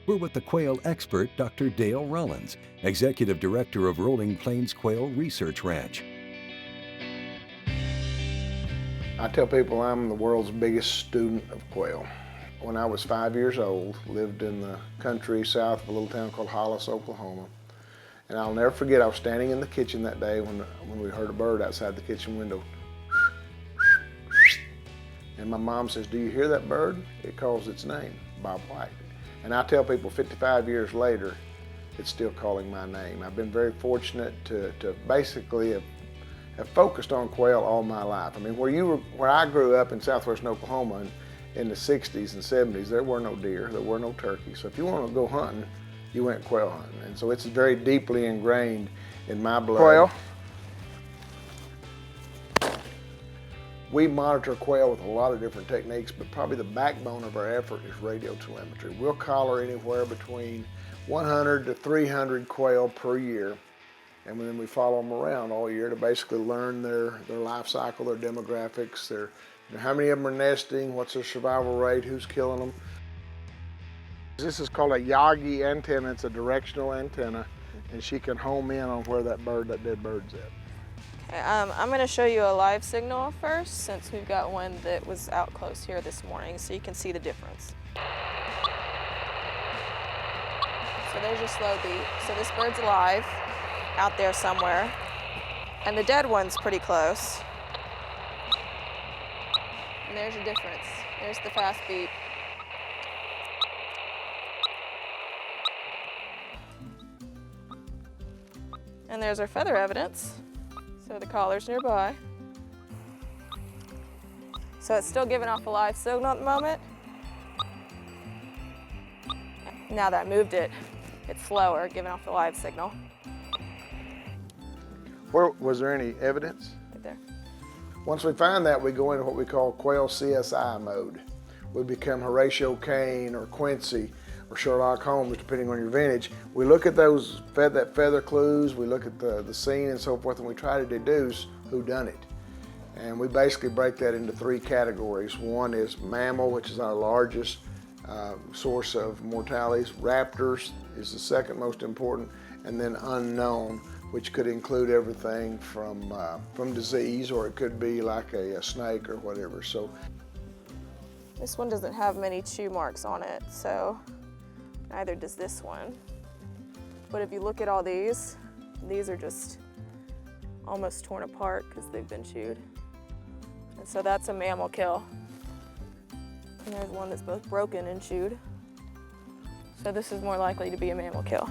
We're with the quail expert, Dr. Dale Rollins, Executive Director of Rolling Plains Quail Research Ranch. I tell people I'm the world's biggest student of quail. When I was 5 years old, lived in the country south of a little town called Hollis, Oklahoma. And I'll never forget, I was standing in the kitchen that day when we heard a bird outside the kitchen window. And my mom says, "Do you hear that bird? It calls its name, Bob White." And I tell people 55 years later, it's still calling my name. I've been very fortunate to basically have focused on quail all my life. I mean, where I grew up in southwestern Oklahoma in the 60s and 70s, there were no deer, there were no turkeys. So if you want to go hunting, you went quail hunting. And so it's very deeply ingrained in my blood. Quail. We monitor quail with a lot of different techniques, but probably the backbone of our effort is radio telemetry. We'll collar anywhere between 100 to 300 quail per year, and then we follow them around all year to basically learn their life cycle, their demographics, how many of them are nesting, what's their survival rate, who's killing them. This is called a Yagi antenna. It's a directional antenna, and she can home in on where that dead bird's at. I'm going to show you a live signal first, since we've got one that was out close here this morning, so you can see the difference. So there's your slow beat. So this bird's alive out there somewhere, and the dead one's pretty close. And there's your difference. There's the fast beat. And there's our feather evidence. So the collar's nearby. So it's still giving off a live signal at the moment. Now that I moved it, it's slower, giving off the live signal. Was there any evidence? Right there. Once we find that, we go into what we call quail CSI mode. We become Horatio Kane or Quincy or Sherlock Holmes, depending on your vintage. We look at those feather clues, we look at the scene and so forth, and we try to deduce who done it. And we basically break that into three categories. One is mammal, which is our largest source of mortalities. Raptors is the second most important, and then unknown, which could include everything from disease, or it could be like a snake or whatever. So this one doesn't have many chew marks on it, so neither does this one. But if you look at all these are just almost torn apart because they've been chewed. And so that's a mammal kill. And there's one that's both broken and chewed. So this is more likely to be a mammal kill.